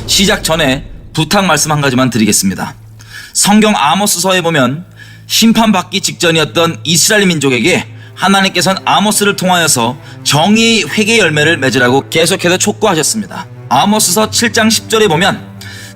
시작 전에 부탁 말씀 한 가지만 드리겠습니다. 성경 아모스서에 보면 심판받기 직전이었던 이스라엘 민족에게 하나님께서는 아모스를 통하여서 정의의 회개 열매를 맺으라고 계속해서 촉구하셨습니다. 아모스서 7장 10절에 보면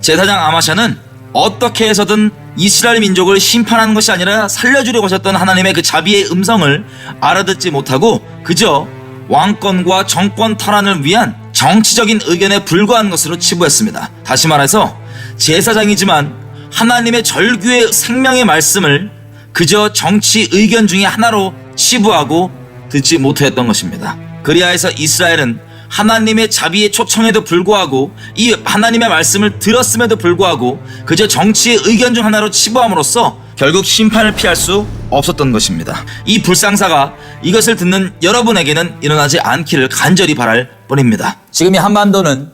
제사장 아마샤는 어떻게 해서든 이스라엘 민족을 심판하는 것이 아니라 살려주려고 하셨던 하나님의 그 자비의 음성을 알아듣지 못하고 그저 왕권과 정권 탈환을 위한 정치적인 의견에 불과한 것으로 치부했습니다. 다시 말해서 제사장이지만 하나님의 절규의 생명의 말씀을 그저 정치 의견 중에 하나로 치부하고 듣지 못했던 것입니다. 그리하여서 이스라엘은 하나님의 자비의 초청에도 불구하고 이 하나님의 말씀을 들었음에도 불구하고 그저 정치의 의견 중 하나로 치부함으로써 결국 심판을 피할 수 없었던 것입니다. 이 불상사가 이것을 듣는 여러분에게는 일어나지 않기를 간절히 바랄 뿐입니다. 지금 이 한반도는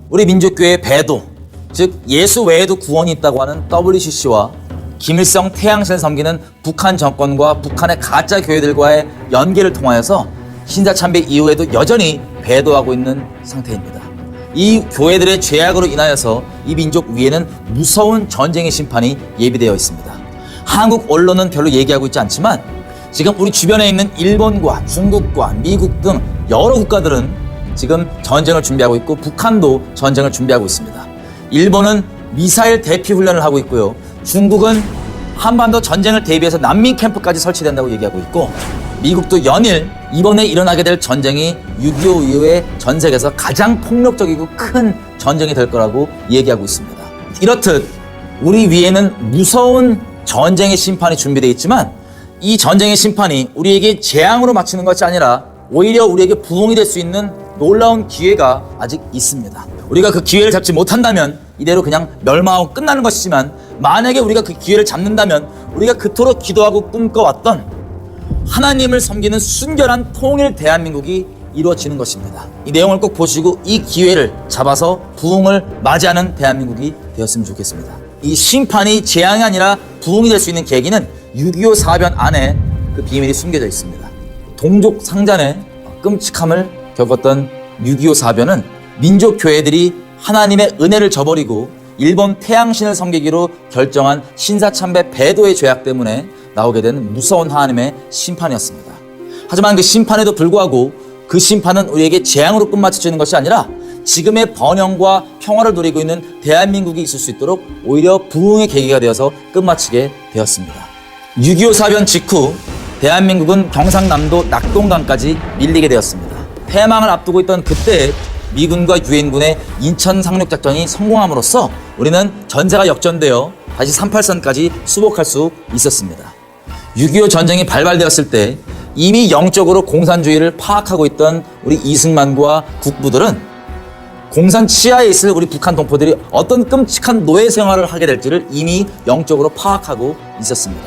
우리 민족교회의 배도, 즉 예수 외에도 구원이 있다고 하는 WCC와 김일성 태양신을 섬기는 북한 정권과 북한의 가짜 교회들과의 연계를 통하여서 신사참배 이후에도 여전히 배도하고 있는 상태입니다. 이 교회들의 죄악으로 인하여서 이 민족 위에는 무서운 전쟁의 심판이 예비되어 있습니다. 한국 언론은 별로 얘기하고 있지 않지만 지금 우리 주변에 있는 일본과 중국과 미국 등 여러 국가들은 지금 전쟁을 준비하고 있고 북한도 전쟁을 준비하고 있습니다. 일본은 미사일 대피 훈련을 하고 있고요. 중국은 한반도 전쟁을 대비해서 난민 캠프까지 설치된다고 얘기하고 있고 미국도 연일 이번에 일어나게 될 전쟁이 6.25 이후에 전 세계에서 가장 폭력적이고 큰 전쟁이 될 거라고 얘기하고 있습니다. 이렇듯 우리 위에는 무서운 전쟁의 심판이 준비되어 있지만 이 전쟁의 심판이 우리에게 재앙으로 맞추는 것이 아니라 오히려 우리에게 부흥이 될 수 있는 놀라운 기회가 아직 있습니다. 우리가 그 기회를 잡지 못한다면 이대로 그냥 멸망하고 끝나는 것이지만 만약에 우리가 그 기회를 잡는다면 우리가 그토록 기도하고 꿈꿔왔던 하나님을 섬기는 순결한 통일 대한민국이 이루어지는 것입니다. 이 내용을 꼭 보시고 이 기회를 잡아서 부흥을 맞이하는 대한민국이 되었으면 좋겠습니다. 이 심판이 재앙이 아니라 부흥이 될 수 있는 계기는 6.25 사변 안에 그 비밀이 숨겨져 있습니다. 동족 상잔의 끔찍함을 겪었던 6.25 사변은 민족 교회들이 하나님의 은혜를 저버리고 일본 태양신을 섬기기로 결정한 신사참배 배도의 죄악 때문에 나오게 된 무서운 하나님의 심판이었습니다. 하지만 그 심판에도 불구하고 그 심판은 우리에게 재앙으로 끝마쳐지는 것이 아니라 지금의 번영과 평화를 누리고 있는 대한민국이 있을 수 있도록 오히려 부흥의 계기가 되어서 끝마치게 되었습니다. 6.25 사변 직후 대한민국은 경상남도 낙동강까지 밀리게 되었습니다. 패망을 앞두고 있던 그때 미군과 유엔군의 인천 상륙작전이 성공함으로써 우리는 전세가 역전되어 다시 38선까지 수복할 수 있었습니다. 6.25 전쟁이 발발되었을 때 이미 영적으로 공산주의를 파악하고 있던 우리 이승만과 국부들은 공산 치하에 있을 우리 북한 동포들이 어떤 끔찍한 노예 생활을 하게 될지를 이미 영적으로 파악하고 있었습니다.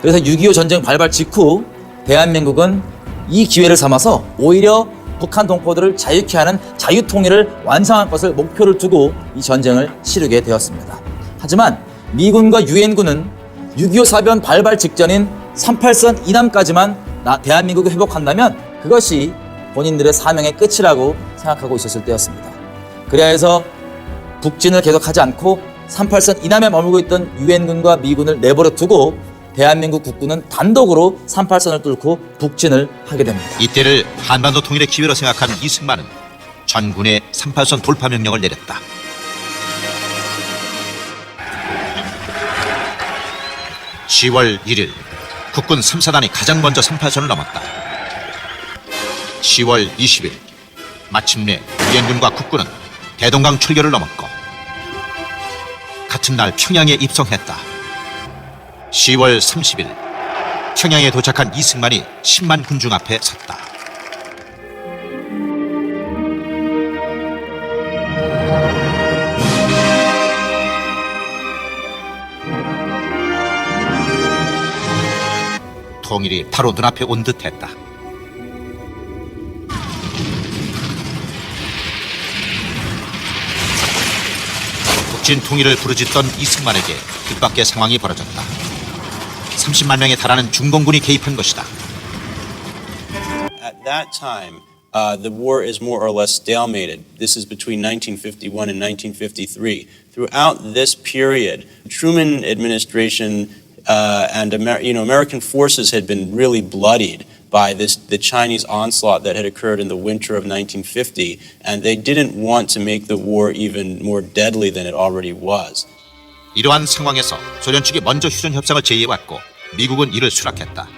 그래서 6.25 전쟁 발발 직후 대한민국은 이 기회를 삼아서 오히려 북한 동포들을 자유케 하는 자유통일을 완성할 것을 목표를 두고 이 전쟁을 치르게 되었습니다. 하지만 미군과 유엔군은 6.25 사변 발발 직전인 38선 이남까지만 대한민국이 회복한다면 그것이 본인들의 사명의 끝이라고 생각하고 있었을 때였습니다. 그래서 북진을 계속하지 않고 38선 이남에 머물고 있던 유엔군과 미군을 내버려 두고 대한민국 국군은 단독으로 38선을 뚫고 북진을 하게 됩니다. 이때를 한반도 통일의 기회로 생각한 이승만은 전군에 38선 돌파 명령을 내렸다. (10월 1일) 국군 3사단이 가장 먼저 38선을 넘었다. (10월 20일) 마침내 유엔군과 국군은 대동강 출교를 넘었고 같은 날 평양에 입성했다. (10월 30일) 평양에 도착한 이승만이 10만 군중 앞에 섰다. 통일이 바로 눈앞에 온 듯했다. 북진 통일을 부르짖던 이승만에게 뜻밖의 상황이 벌어졌다. 30만 명에 달하는 중공군이 개입한 것이다. At that time, the war is more or less stalemated. This is between 1951 and 1953. Throughout this period, the Truman administration and American forces had been really bloodied by the Chinese onslaught that had occurred in the winter of 1950, and they didn't want to make the war even more deadly than it already was. 이러한 상황에서 소련 측이 먼저 휴전 협상을 제의해왔고 미국은 이를 수락했다.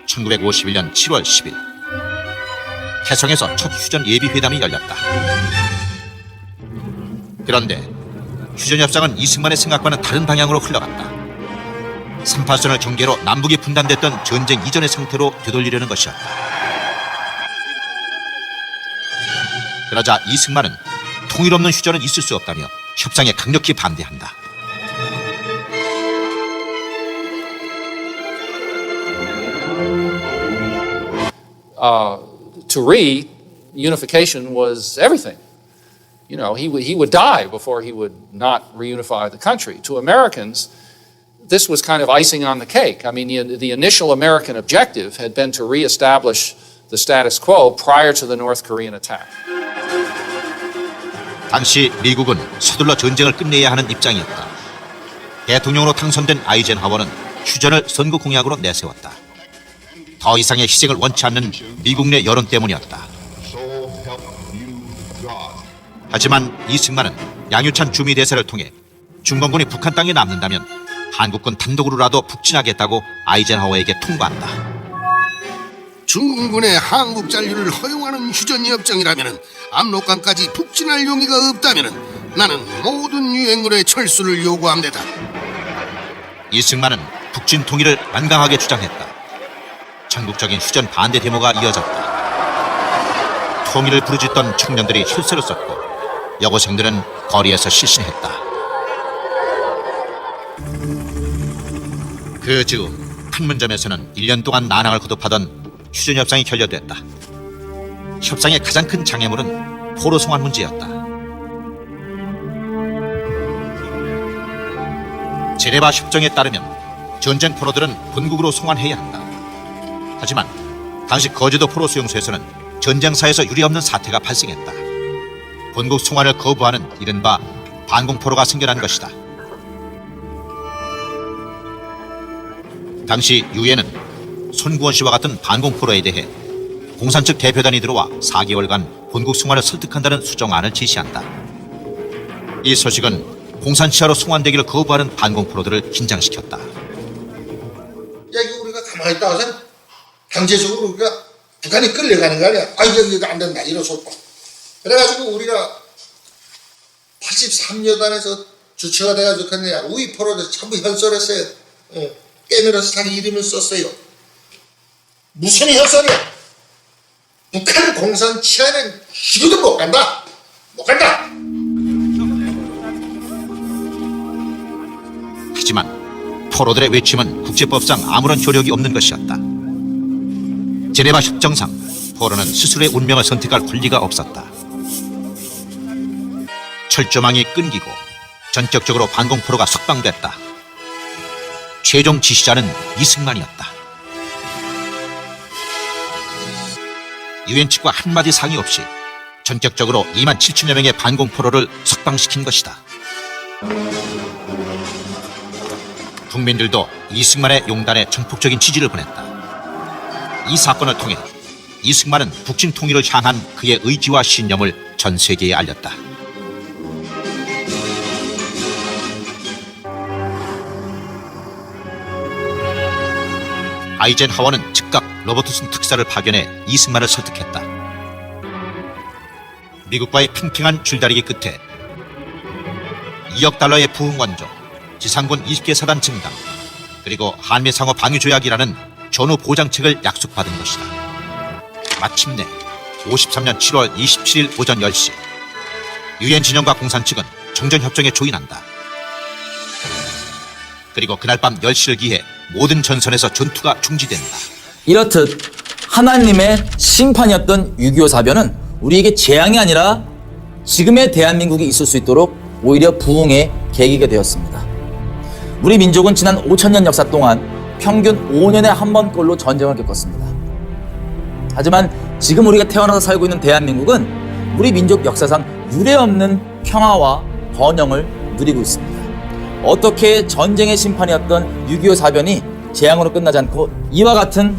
1951년 7월 10일 태성에서 첫 휴전 예비회담이 열렸다. 그런데 휴전 협상은 이승만의 생각과는 다른 방향으로 흘러갔다. 38선을 경계로 남북이 분단됐던 전쟁 이전의 상태로 되돌리려는 것이었다. 그러자 이승만은 통일 없는 휴전은 있을 수 없다며 협상에 강력히 반대한다. To Rhee, unification was everything. You know, he would die before he would not reunify the country. To Americans, this was kind of icing on the cake. I mean, the initial American objective had been to reestablish the status quo prior to the North Korean attack. 당시 미국은 서둘러 전쟁을 끝내야 하는 입장이었다. 대통령으로 당선된 아이젠하워는 휴전을 선거 공약으로 내세웠다. 더 이상의 희생을 원치 않는 미국 내 여론 때문이었다. 하지만 이승만은 양유찬 주미대사를 통해 중공군이 북한 땅에 남는다면 한국군 단독으로라도 북진하겠다고 아이젠하워에게 통보한다. 중공군의 한국 잔류를 허용하는 휴전협정이라면 압록강까지 북진할 용의가 없다면 나는 모든 유엔군의 철수를 요구합니다. 이승만은 북진 통일을 완강하게 주장했다. 전국적인 휴전 반대 데모가 이어졌다. 통일을 부르짖던 청년들이 혈세를 썼고 여고생들은 거리에서 실신했다. 그 즈음 판문점에서는 1년 동안 난항을 거듭하던 휴전협상이 결렬됐다. 협상의 가장 큰 장애물은 포로 송환 문제였다. 제네바 협정에 따르면 전쟁 포로들은 본국으로 송환해야 한다. 하지만 당시 거제도 포로 수용소에서는 전쟁사에서 유례없는 사태가 발생했다. 본국 송환을 거부하는 이른바 반공포로가 생겨난 것이다. 당시 유엔은 손구원 씨와 같은 반공포로에 대해 공산 측 대표단이 들어와 4개월간 본국 송환을 설득한다는 수정안을 제시한다. 이 소식은 공산 치하로 송환되기를 거부하는 반공포로들을 긴장시켰다. 야, 이거 우리가 가만히 있다가선 강제적으로 우리가 북한이 끌려가는 거 아니야? 아, 이거 안 된다, 이러소고. 그래가지고 우리가 83여단에서 주체가 돼가지고 그냥 우위포로에서 전부 현설했어요. 깨물어서 자기 이름을 썼어요. 무슨 현설이야? 북한 공산 치하는 희도도 못 간다. 못 간다. 하지만 포로들의 외침은 국제법상 아무런 효력이 없는 것이었다. 제네바 협정상 포로는 스스로의 운명을 선택할 권리가 없었다. 철조망이 끊기고 전격적으로 반공포로가 석방됐다. 최종 지시자는 이승만이었다. 유엔 측과 한마디 상의 없이 전격적으로 2만 7천여 명의 반공포로를 석방시킨 것이다. 국민들도 이승만의 용단에 전폭적인 지지를 보냈다. 이 사건을 통해 이승만은 북진 통일을 향한 그의 의지와 신념을 전 세계에 알렸다. 아이젠하워는 즉각 로버트슨 특사를 파견해 이승만을 설득했다. 미국과의 팽팽한 줄다리기 끝에 2억 달러의 부흥 원조, 지상군 20개 사단 증강, 그리고 한미 상호 방위 조약이라는 전후 보장책을 약속받은 것이다. 마침내 53년 7월 27일 오전 10시 유엔 진영과 공산 측은 정전협정에 조인한다. 그리고 그날 밤 10시를 기해 모든 전선에서 전투가 중지된다. 이렇듯 하나님의 심판이었던 6.25 사변은 우리에게 재앙이 아니라 지금의 대한민국이 있을 수 있도록 오히려 부흥의 계기가 되었습니다. 우리 민족은 지난 5,000년 역사 동안 평균 5년에 한 번꼴로 전쟁을 겪었습니다. 하지만 지금 우리가 태어나서 살고 있는 대한민국은 우리 민족 역사상 유례없는 평화와 번영을 누리고 있습니다. 어떻게 전쟁의 심판이었던 6.25 사변이 재앙으로 끝나지 않고 이와 같은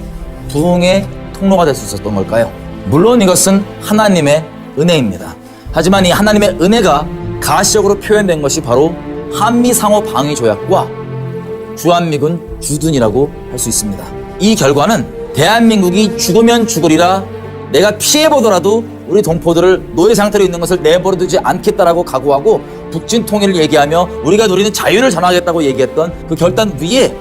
부흥의 통로가 될 수 있었던 걸까요? 물론 이것은 하나님의 은혜입니다. 하지만 이 하나님의 은혜가 가시적으로 표현된 것이 바로 한미상호방위조약과 주한미군 주둔이라고 할 수 있습니다. 이 결과는 대한민국이 죽으면 죽으리라, 내가 피해보더라도 우리 동포들을 노예 상태로 있는 것을 내버려두지 않겠다라고 각오하고 북진 통일을 얘기하며 우리가 누리는 자유를 전하겠다고 얘기했던 그 결단 위에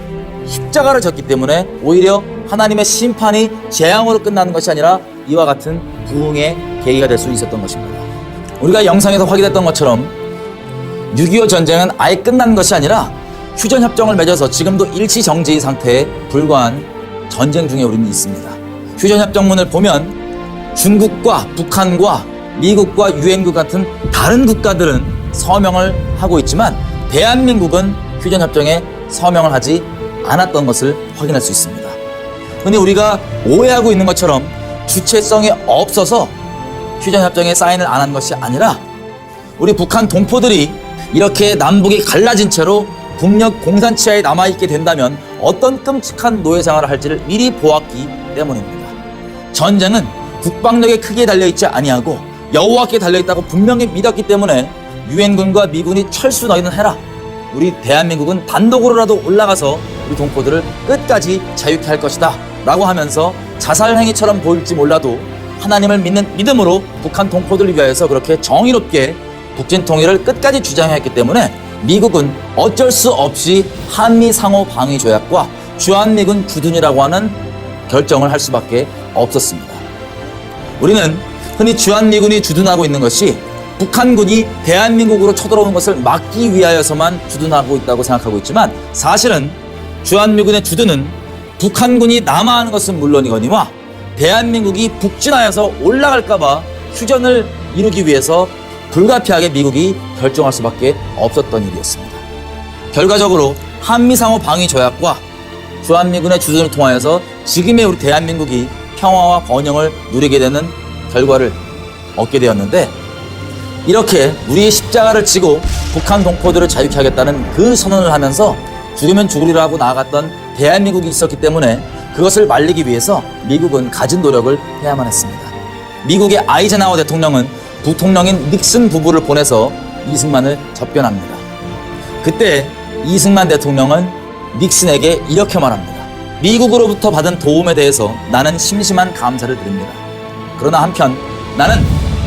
십자가를 졌기 때문에 오히려 하나님의 심판이 재앙으로 끝나는 것이 아니라 이와 같은 부흥의 계기가 될 수 있었던 것입니다. 우리가 영상에서 확인했던 것처럼 6.25 전쟁은 아예 끝난 것이 아니라 휴전협정을 맺어서 지금도 일치정지 상태에 불과한 전쟁 중에 우리는 있습니다. 휴전협정문을 보면 중국과 북한과 미국과 유엔국 같은 다른 국가들은 서명을 하고 있지만 대한민국은 휴전협정에 서명을 하지 않았던 것을 확인할 수 있습니다. 근데 우리가 오해하고 있는 것처럼 주체성이 없어서 휴전협정에 사인을 안 한 것이 아니라 우리 북한 동포들이 이렇게 남북이 갈라진 채로 북녘 공산치하에 남아있게 된다면 어떤 끔찍한 노예 생활을 할지를 미리 보았기 때문입니다. 전쟁은 국방력에 크게 달려있지 아니하고 여호와께 달려있다고 분명히 믿었기 때문에 유엔군과 미군이 철수 너희는 해라, 우리 대한민국은 단독으로라도 올라가서 우리 동포들을 끝까지 자유케 할 것이다 라고 하면서 자살행위처럼 보일지 몰라도 하나님을 믿는 믿음으로 북한 동포들을 위하여서 그렇게 정의롭게 북진 통일을 끝까지 주장했기 때문에 미국은 어쩔 수 없이 한미상호방위조약과 주한미군 주둔이라고 하는 결정을 할 수밖에 없었습니다. 우리는 흔히 주한미군이 주둔하고 있는 것이 북한군이 대한민국으로 쳐들어오는 것을 막기 위하여서만 주둔하고 있다고 생각하고 있지만 사실은 주한미군의 주둔은 북한군이 남하하는 것은 물론이거니와 대한민국이 북진하여서 올라갈까봐 휴전을 이루기 위해서 불가피하게 미국이 결정할 수밖에 없었던 일이었습니다. 결과적으로 한미상호방위조약과 주한미군의 주둔을 통하여서 지금의 우리 대한민국이 평화와 번영을 누리게 되는 결과를 얻게 되었는데, 이렇게 우리의 십자가를 지고 북한 동포들을 자유케 하겠다는 그 선언을 하면서 죽으면 죽으리라 하고 나아갔던 대한민국이 있었기 때문에 그것을 말리기 위해서 미국은 갖은 노력을 해야만 했습니다. 미국의 아이젠하워 대통령은 부통령인 닉슨 부부를 보내서 이승만을 접견합니다. 그때 이승만 대통령은 닉슨에게 이렇게 말합니다. 미국으로부터 받은 도움에 대해서 나는 심심한 감사를 드립니다. 그러나 한편 나는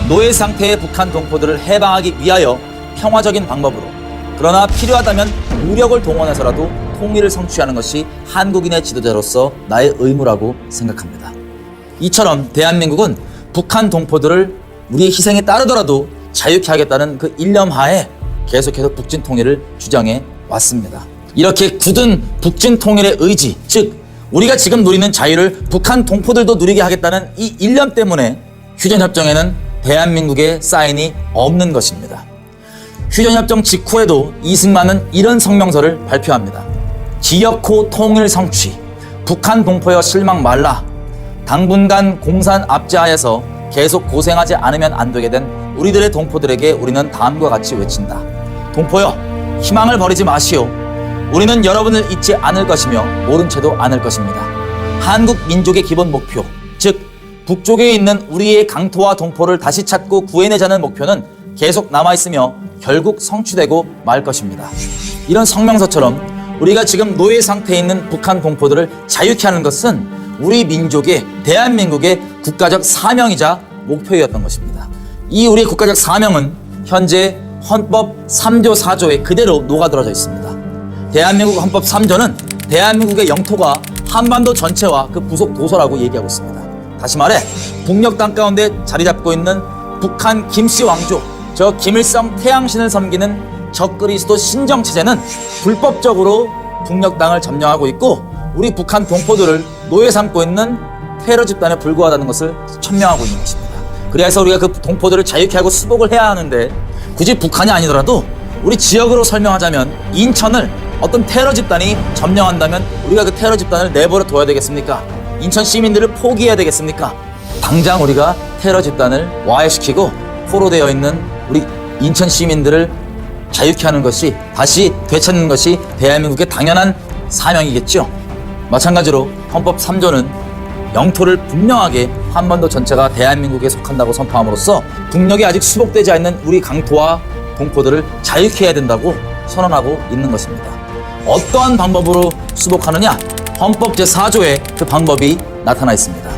노예 상태의 북한 동포들을 해방하기 위하여 평화적인 방법으로, 그러나 필요하다면 무력을 동원해서라도 통일을 성취하는 것이 한국인의 지도자로서 나의 의무라고 생각합니다. 이처럼 대한민국은 북한 동포들을 우리의 희생에 따르더라도 자유케 하겠다는 그 일념하에 계속해서 북진 통일을 주장해 왔습니다. 이렇게 굳은 북진 통일의 의지, 즉 우리가 지금 누리는 자유를 북한 동포들도 누리게 하겠다는 이 일념 때문에 휴전협정에는 대한민국의 사인이 없는 것입니다. 휴전협정 직후에도 이승만은 이런 성명서를 발표합니다. 기어코 통일 성취, 북한 동포여 실망 말라. 당분간 공산 압제하에서 계속 고생하지 않으면 안 되게 된 우리들의 동포들에게 우리는 다음과 같이 외친다. 동포여, 희망을 버리지 마시오. 우리는 여러분을 잊지 않을 것이며 모른 채도 않을 것입니다. 한국 민족의 기본 목표, 즉 북쪽에 있는 우리의 강토와 동포를 다시 찾고 구해내자는 목표는 계속 남아있으며 결국 성취되고 말 것입니다. 이런 성명서처럼 우리가 지금 노예 상태에 있는 북한 동포들을 자유케 하는 것은 우리 민족의, 대한민국의 국가적 사명이자 목표였던 것입니다. 이 우리의 국가적 사명은 현재 헌법 3조 4조에 그대로 녹아들어져 있습니다. 대한민국 헌법 3조는 대한민국의 영토가 한반도 전체와 그 부속 도서라고 얘기하고 있습니다. 다시 말해 북녘 땅 가운데 자리 잡고 있는 북한 김씨 왕조, 저 김일성 태양신을 섬기는 적그리스도 신정체제는 불법적으로 북녘 땅을 점령하고 있고 우리 북한 동포들을 노예 삼고 있는 테러 집단에 불과하다는 것을 천명하고 있는 것입니다. 그래서 우리가 그 동포들을 자유케 하고 수복을 해야 하는데, 굳이 북한이 아니더라도 우리 지역으로 설명하자면 인천을 어떤 테러 집단이 점령한다면 우리가 그 테러 집단을 내버려 둬야 되겠습니까? 인천 시민들을 포기해야 되겠습니까? 당장 우리가 테러 집단을 와해시키고 포로되어 있는 우리 인천 시민들을 자유케 하는 것이, 다시 되찾는 것이 대한민국의 당연한 사명이겠죠. 마찬가지로 헌법 3조는 영토를 분명하게 한반도 전체가 대한민국에 속한다고 선포함으로써 국력이 아직 수복되지 않는 우리 강토와 동포들을 자유케 해야 된다고 선언하고 있는 것입니다. 어떠한 방법으로 수복하느냐? 헌법 제4조에 그 방법이 나타나 있습니다.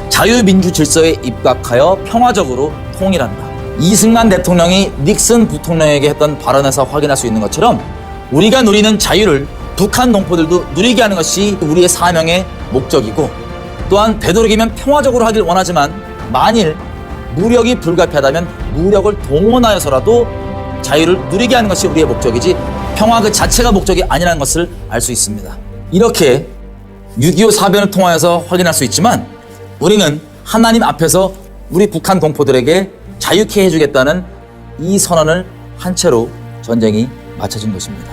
자유민주 질서에 입각하여 평화적으로 통일한다. 이승만 대통령이 닉슨 부통령에게 했던 발언에서 확인할 수 있는 것처럼 우리가 누리는 자유를 북한 동포들도 누리게 하는 것이 우리의 사명의 목적이고, 또한 되도록이면 평화적으로 하길 원하지만 만일 무력이 불가피하다면 무력을 동원하여서라도 자유를 누리게 하는 것이 우리의 목적이지 평화 그 자체가 목적이 아니라는 것을 알 수 있습니다. 이렇게 6.25 사변을 통하여서 확인할 수 있지만 우리는 하나님 앞에서 우리 북한 동포들에게 자유케 해주겠다는 이 선언을 한 채로 전쟁이 마쳐진 것입니다.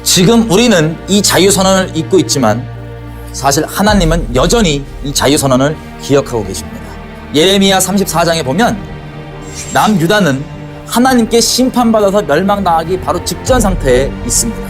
지금 우리는 이 자유선언을 잊고 있지만 사실 하나님은 여전히 이 자유선언을 기억하고 계십니다. 예레미야 34장에 보면 남유다는 하나님께 심판받아서 멸망당하기 바로 직전 상태에 있습니다.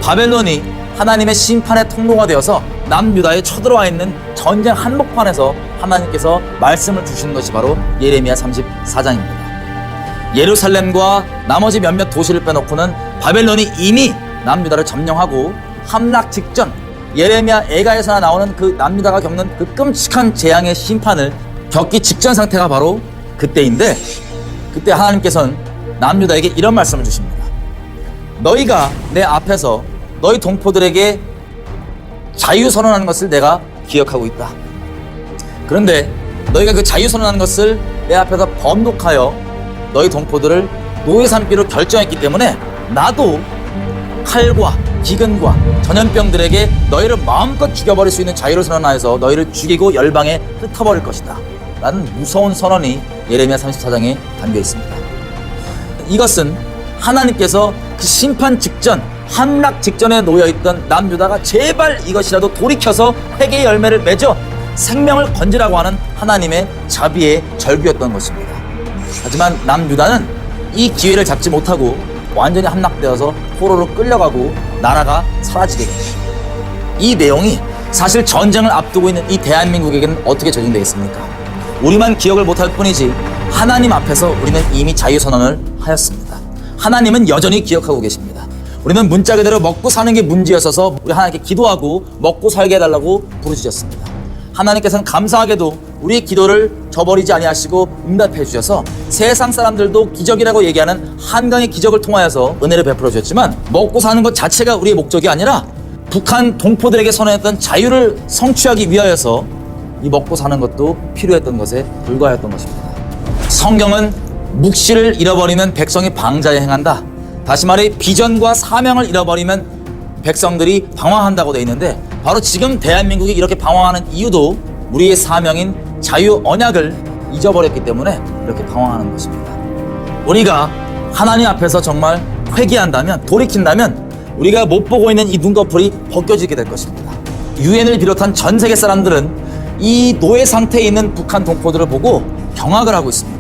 바벨론이 하나님의 심판의 통로가 되어서 남유다에 쳐들어와 있는 전쟁 한복판에서 하나님께서 말씀을 주시는 것이 바로 예레미야 34장입니다. 예루살렘과 나머지 몇몇 도시를 빼놓고는 바벨론이 이미 남유다를 점령하고 함락 직전, 예레미야 애가에서나 나오는 그 남유다가 겪는 그 끔찍한 재앙의 심판을 겪기 직전 상태가 바로 그때인데, 그때 하나님께서는 남유다에게 이런 말씀을 주십니다. 너희가 내 앞에서 너희 동포들에게 자유선언하는 것을 내가 기억하고 있다. 그런데 너희가 그 자유선언하는 것을 내 앞에서 번복하여 너희 동포들을 노예 삼기로 결정했기 때문에 나도 칼과 기근과 전염병들에게 너희를 마음껏 죽여버릴 수 있는 자유를 선언하여서 너희를 죽이고 열방에 흩어버릴 것이다 라는 무서운 선언이 예레미야 34장에 담겨 있습니다. 이것은 하나님께서 그 심판 직전, 함락 직전에 놓여있던 남유다가 제발 이것이라도 돌이켜서 회개의 열매를 맺어 생명을 건지라고 하는 하나님의 자비의 절규였던 것입니다. 하지만 남유다는 이 기회를 잡지 못하고 완전히 함락되어서 포로로 끌려가고 나라가 사라지게 됩니다. 이 내용이 사실 전쟁을 앞두고 있는 이 대한민국에게는 어떻게 적용되어 있습니까? 우리만 기억을 못할 뿐이지 하나님 앞에서 우리는 이미 자유선언을 하였습니다. 하나님은 여전히 기억하고 계십니다. 우리는 문자 그대로 먹고 사는 게 문제였어서 우리 하나님께 기도하고 먹고 살게 해달라고 부르짖었습니다. 하나님께서는 감사하게도 우리의 기도를 저버리지 아니하시고 응답해 주셔서 세상 사람들도 기적이라고 얘기하는 한강의 기적을 통하여서 은혜를 베풀어 주셨지만, 먹고 사는 것 자체가 우리의 목적이 아니라 북한 동포들에게 선언했던 자유를 성취하기 위하여서 이 먹고 사는 것도 필요했던 것에 불과했던 것입니다. 성경은 묵시를 잃어버리면 백성이 방자에 행한다. 다시 말해 비전과 사명을 잃어버리면 백성들이 방황한다고 되어 있는데, 바로 지금 대한민국이 이렇게 방황하는 이유도 우리의 사명인 자유 언약을 잊어버렸기 때문에 이렇게 방황하는 것입니다. 우리가 하나님 앞에서 정말 회개한다면, 돌이킨다면 우리가 못 보고 있는 이 눈꺼풀이 벗겨지게 될 것입니다. 유엔을 비롯한 전 세계 사람들은 이 노예 상태에 있는 북한 동포들을 보고 경악을 하고 있습니다.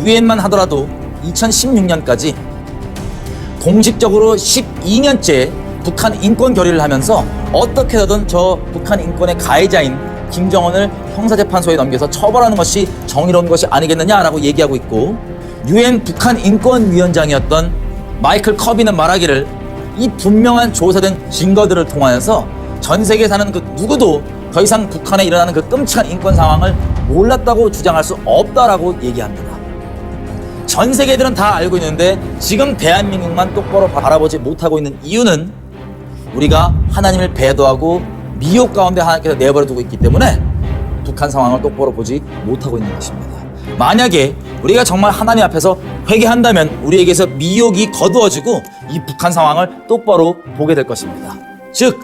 유엔만 하더라도 2016년까지 공식적으로 12년째 북한 인권 결의를 하면서 어떻게 하든 저 북한 인권의 가해자인 김정은을 형사재판소에 넘겨서 처벌하는 것이 정의로운 것이 아니겠느냐라고 얘기하고 있고, 유엔 북한 인권위원장이었던 마이클 커비는 말하기를 이 분명한 조사된 증거들을 통하여서 전 세계에 사는 그 누구도 더 이상 북한에 일어나는 그 끔찍한 인권 상황을 몰랐다고 주장할 수 없다라고 얘기합니다. 전 세계들은 다 알고 있는데 지금 대한민국만 똑바로 바라보지 못하고 있는 이유는 우리가 하나님을 배도하고 미혹 가운데 하나님께서 내버려 두고 있기 때문에 북한 상황을 똑바로 보지 못하고 있는 것입니다. 만약에 우리가 정말 하나님 앞에서 회개한다면 우리에게서 미혹이 거두어지고 이 북한 상황을 똑바로 보게 될 것입니다. 즉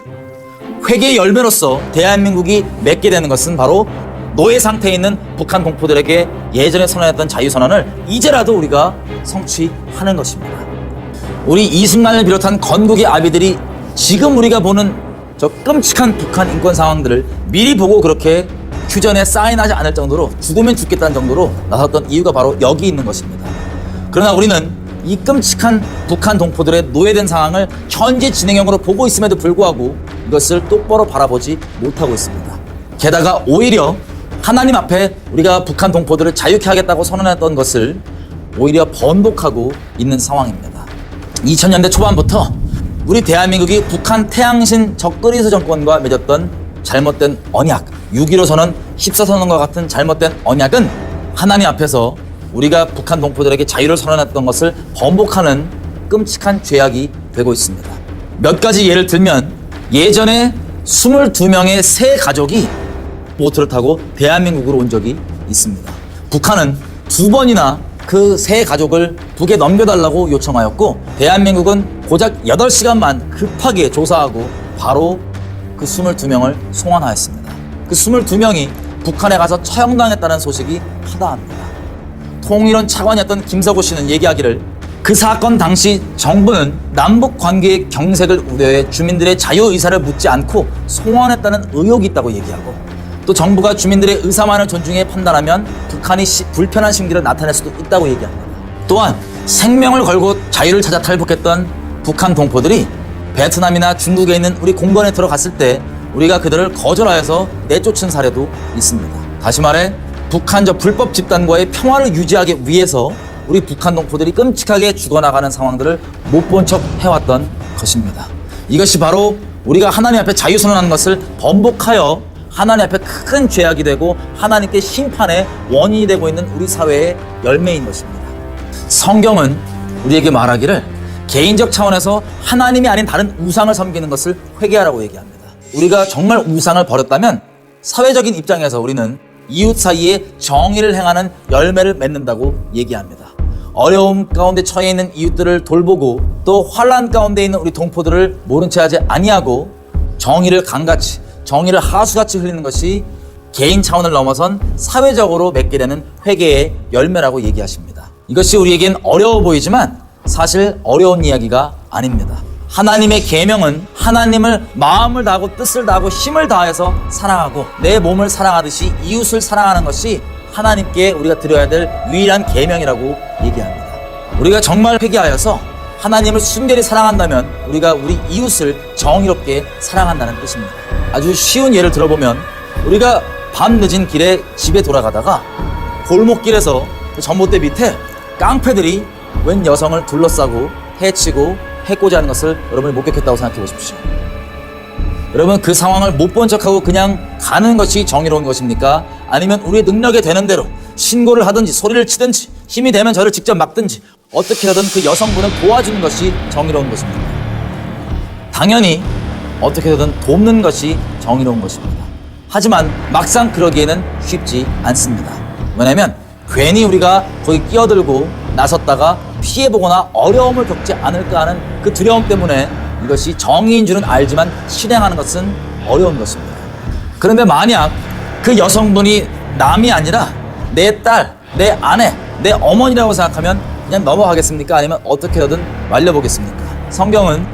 회개의 열매로서 대한민국이 맺게 되는 것은 바로 노예 상태에 있는 북한 동포들에게 예전에 선언했던 자유선언을 이제라도 우리가 성취하는 것입니다. 우리 이승만을 비롯한 건국의 아비들이 지금 우리가 보는 저 끔찍한 북한 인권 상황들을 미리 보고 그렇게 휴전에 사인하지 않을 정도로 죽으면 죽겠다는 정도로 나섰던 이유가 바로 여기 있는 것입니다. 그러나 우리는 이 끔찍한 북한 동포들의 노예된 상황을 현재 진행형으로 보고 있음에도 불구하고 이것을 똑바로 바라보지 못하고 있습니다. 게다가 오히려 하나님 앞에 우리가 북한 동포들을 자유케 하겠다고 선언했던 것을 오히려 번복하고 있는 상황입니다. 2000년대 초반부터 우리 대한민국이 북한 태양신 적그리스 정권과 맺었던 잘못된 언약, 6.15 선언, 14선언과 같은 잘못된 언약은 하나님 앞에서 우리가 북한 동포들에게 자유를 선언했던 것을 번복하는 끔찍한 죄악이 되고 있습니다. 몇 가지 예를 들면 예전에 22명의 새 가족이 보트를 타고 대한민국으로 온 적이 있습니다. 북한은 2번이나 그 새 가족을 북에 넘겨달라고 요청하였고 대한민국은 고작 8시간만 급하게 조사하고 바로 그 22명을 송환하였습니다. 그 22명이 북한에 가서 처형당했다는 소식이 하다합니다. 통일원 차관이었던 김서구 씨는 얘기하기를 그 사건 당시 정부는 남북 관계의 경색을 우려해 주민들의 자유의사를 묻지 않고 송환했다는 의혹이 있다고 얘기하고 또 정부가 주민들의 의사만을 존중해 판단하면 북한이 불편한 심기를 나타낼 수도 있다고 얘기합니다. 또한 생명을 걸고 자유를 찾아 탈북했던 북한 동포들이 베트남이나 중국에 있는 우리 공간에 들어갔을 때 우리가 그들을 거절하여서 내쫓은 사례도 있습니다. 다시 말해 북한 저 불법 집단과의 평화를 유지하기 위해서 우리 북한 동포들이 끔찍하게 죽어나가는 상황들을 못 본 척 해왔던 것입니다. 이것이 바로 우리가 하나님 앞에 자유선언하는 것을 번복하여 하나님 앞에 큰 죄악이 되고 하나님께 심판의 원인이 되고 있는 우리 사회의 열매인 것입니다. 성경은 우리에게 말하기를 개인적 차원에서 하나님이 아닌 다른 우상을 섬기는 것을 회개하라고 얘기합니다. 우리가 정말 우상을 버렸다면 사회적인 입장에서 우리는 이웃 사이에 정의를 행하는 열매를 맺는다고 얘기합니다. 어려움 가운데 처해 있는 이웃들을 돌보고 또 환난 가운데 있는 우리 동포들을 모른 채 하지 아니하고 정의를 강같이 정의를 하수같이 흘리는 것이 개인 차원을 넘어선 사회적으로 맺게 되는 회개의 열매라고 얘기하십니다. 이것이 우리에겐 어려워 보이지만 사실 어려운 이야기가 아닙니다. 하나님의 계명은 하나님을 마음을 다하고 뜻을 다하고 힘을 다해서 사랑하고 내 몸을 사랑하듯이 이웃을 사랑하는 것이 하나님께 우리가 드려야 될 유일한 계명이라고 얘기합니다. 우리가 정말 회개하여서 하나님을 순결히 사랑한다면 우리가 우리 이웃을 정의롭게 사랑한다는 뜻입니다. 아주 쉬운 예를 들어보면 우리가 밤 늦은 길에 집에 돌아가다가 골목길에서 전봇대 밑에 깡패들이 웬 여성을 둘러싸고 해치고 해코지 하는 것을 여러분이 목격했다고 생각해 보십시오. 여러분 그 상황을 못 본 척하고 그냥 가는 것이 정의로운 것입니까? 아니면 우리의 능력에 되는 대로 신고를 하든지 소리를 치든지 힘이 되면 저를 직접 막든지 어떻게 하든 그 여성분을 도와주는 것이 정의로운 것입니다. 당연히 어떻게 하든 돕는 것이 정의로운 것입니다. 하지만 막상 그러기에는 쉽지 않습니다. 왜냐하면 괜히 우리가 거기 끼어들고 나섰다가 피해보거나 어려움을 겪지 않을까 하는 그 두려움 때문에 이것이 정의인 줄은 알지만 실행하는 것은 어려운 것입니다. 그런데 만약 그 여성분이 남이 아니라 내 딸, 내 아내, 내 어머니라고 생각하면 그냥 넘어가겠습니까? 아니면 어떻게 하든 말려보겠습니까? 성경은